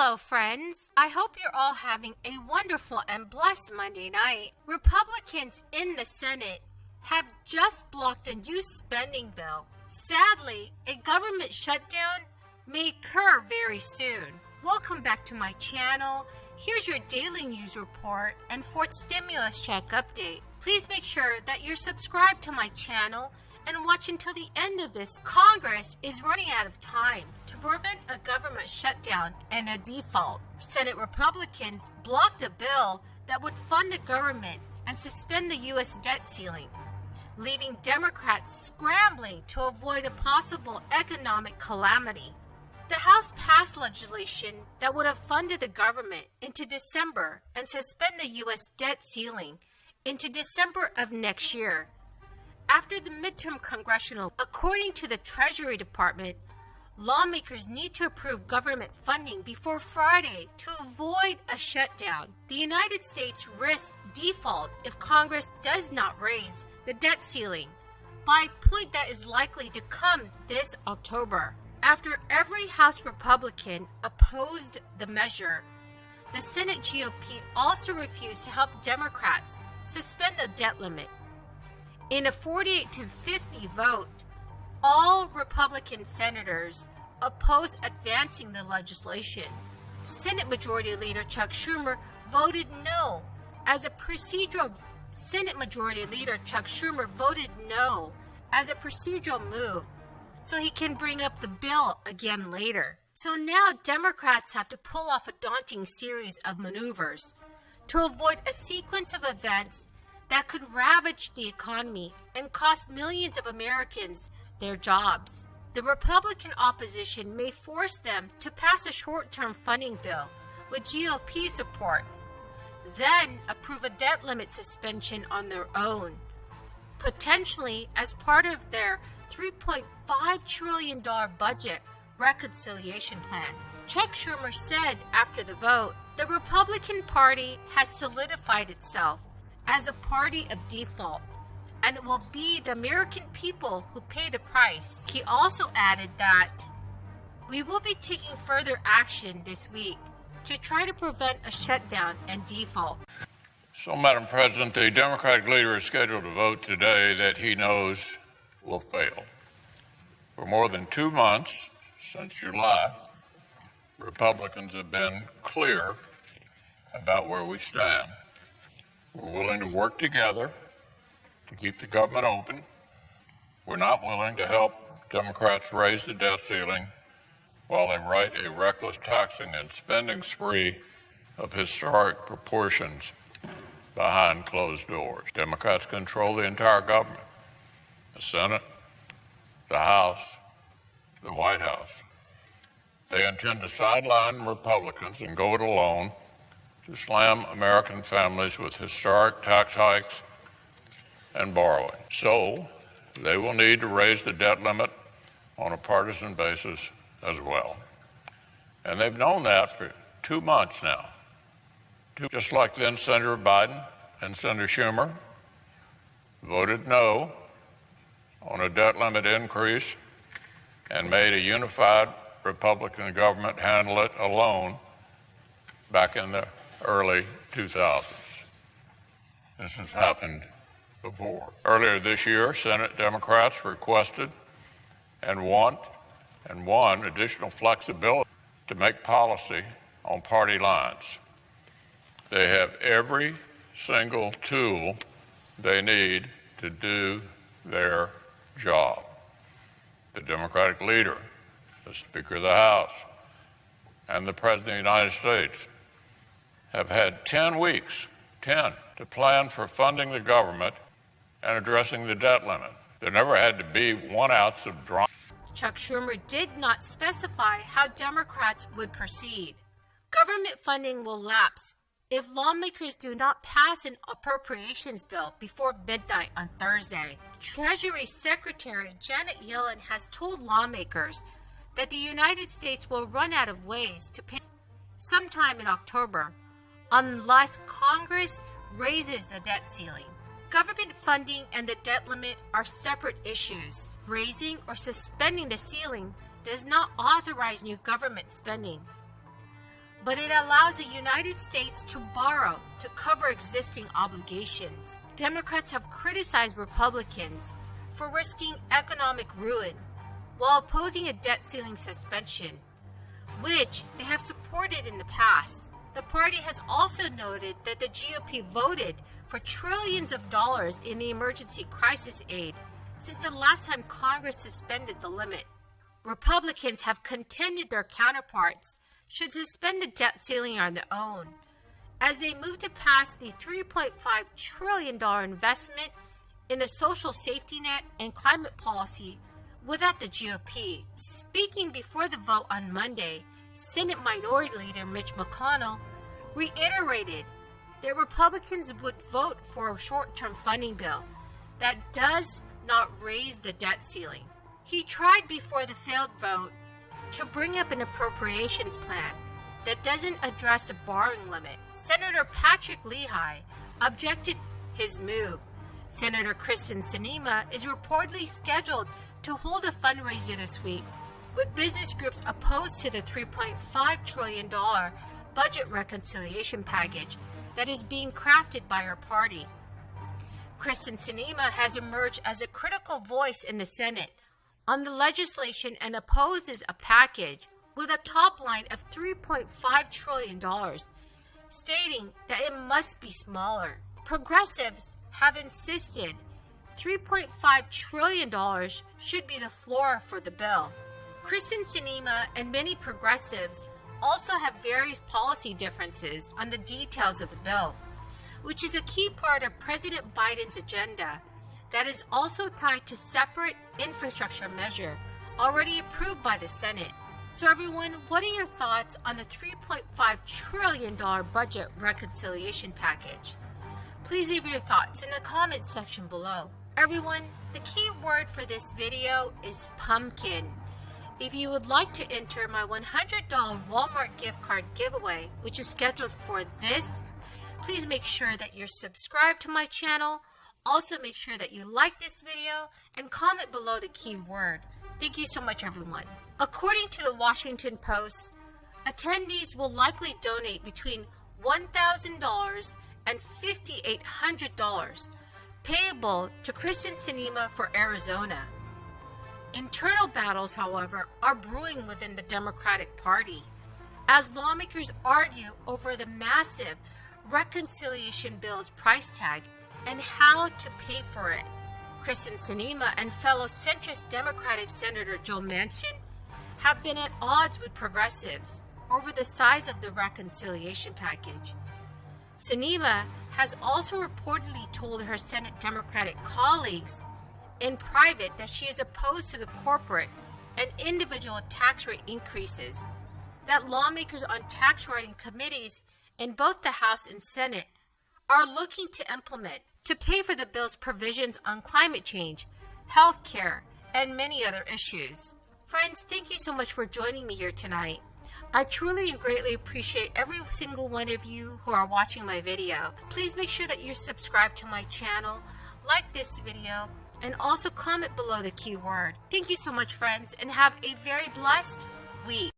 Hello, friends. I hope you're all having a wonderful and blessed Monday night. Republicans in the Senate have just blocked a new spending bill. Sadly, a government shutdown may occur very soon. Welcome back to my channel. Here's your daily news report and fourth stimulus check update. Please make sure that you're subscribed to my channel and watch until the end of this. Congress is running out of time to prevent a government shutdown and a default. Senate Republicans blocked a bill that would fund the government and suspend the U.S. debt ceiling, leaving Democrats scrambling to avoid a possible economic calamity. The House passed legislation that would have funded the government into December and suspend the U.S. debt ceiling into December of next year. After the midterm congressional, according to the Treasury Department, lawmakers need to approve government funding before Friday to avoid a shutdown. The United States risks default if Congress does not raise the debt ceiling by a point that is likely to come this October. After every House Republican opposed the measure, the Senate GOP also refused to help Democrats suspend the debt limit. In a 48-50 vote, all Republican senators opposed advancing the legislation. Senate Majority Leader Chuck Schumer voted no. Senate Majority Leader Chuck Schumer voted no as a procedural move so he can bring up the bill again later. So now Democrats have to pull off a daunting series of maneuvers to avoid a sequence of events that could ravage the economy and cost millions of Americans their jobs. The Republican opposition may force them to pass a short-term funding bill with GOP support, then approve a debt limit suspension on their own, potentially as part of their $3.5 trillion budget reconciliation plan. Chuck Schumer said after the vote, the Republican Party has solidified itself as a party of default, and it will be the American people who pay the price. He also added that we will be taking further action this week to try to prevent a shutdown and default. So, Madam President, the Democratic leader is scheduled to vote today that he knows will fail. For more than 2 months, since July, Republicans have been clear about where we stand. We're willing to work together to keep the government open. We're not willing to help Democrats raise the debt ceiling while they write a reckless taxing and spending spree of historic proportions behind closed doors. Democrats control the entire government, the Senate, the House, the White House. They intend to sideline Republicans and go it alone to slam American families with historic tax hikes and borrowing. So they will need to raise the debt limit on a partisan basis as well. And they've known that for 2 months now. Just like then Senator Biden and Senator Schumer voted no on a debt limit increase and made a unified Republican government handle it alone back in the early 2000s. This has happened before. Earlier this year, Senate Democrats requested and won additional flexibility to make policy on party lines. They have every single tool they need to do their job. The Democratic leader, the Speaker of the House, and the President of the United States have had 10 weeks to plan for funding the government and addressing the debt limit. There never had to be 1 ounce of drama. Chuck Schumer did not specify how Democrats would proceed. Government funding will lapse if lawmakers do not pass an appropriations bill before midnight on Thursday. Treasury Secretary Janet Yellen has told lawmakers that the United States will run out of ways to pay sometime in October unless Congress raises the debt ceiling. Government funding and the debt limit are separate issues. Raising or suspending the ceiling does not authorize new government spending. but it allows the United States to borrow to cover existing obligations. Democrats have criticized Republicans for risking economic ruin while opposing a debt ceiling suspension, which they have supported in the past. The party has also noted that the GOP voted for trillions of dollars in the emergency crisis aid since the last time Congress suspended the limit. Republicans have contended their counterparts should suspend the debt ceiling on their own, as they move to pass the $3.5 trillion investment in a social safety net and climate policy without the GOP. Speaking before the vote on Monday, Senate Minority Leader Mitch McConnell reiterated that Republicans would vote for a short-term funding bill that does not raise the debt ceiling. He tried before the failed vote to bring up an appropriations plan that doesn't address the borrowing limit. Senator Patrick Leahy objected his move. Senator Kristen Sinema is reportedly scheduled to hold a fundraiser this week, with business groups opposed to the $3.5 trillion budget reconciliation package that is being crafted by her party. Kristen Sinema has emerged as a critical voice in the Senate on the legislation and opposes a package with a top line of $3.5 trillion, stating that it must be smaller. Progressives have insisted $3.5 trillion should be the floor for the bill. Kristen Sinema and many progressives also have various policy differences on the details of the bill, which is a key part of President Biden's agenda that is also tied to separate infrastructure measure already approved by the Senate. So everyone, what are your thoughts on the $3.5 trillion budget reconciliation package? Please leave your thoughts in the comments section below. Everyone, the key word for this video is pumpkin. If you would like to enter my $100 Walmart gift card giveaway, which is scheduled for this, please make sure that you're subscribed to my channel. Also make sure that you like this video and comment below the key word. Thank you so much, everyone. According to the Washington Post, attendees will likely donate between $1,000 and $5,800 payable to Kristen Sinema for Arizona. Internal battles, however, are brewing within the Democratic Party as lawmakers argue over the massive reconciliation bill's price tag and how to pay for it. Kristen Sinema and fellow centrist Democratic Senator Joe Manchin have been at odds with progressives over the size of the reconciliation package. Sinema has also reportedly told her Senate Democratic colleagues in private that she is opposed to the corporate and individual tax rate increases that lawmakers on tax writing committees in both the House and Senate are looking to implement to pay for the bill's provisions on climate change, health care, and many other issues. Friends, thank you so much for joining me here tonight. I truly and greatly appreciate every single one of you who are watching my video. Please make sure that you're subscribed to my channel, like this video, and also comment below the keyword. Thank you so much, friends, and have a very blessed week.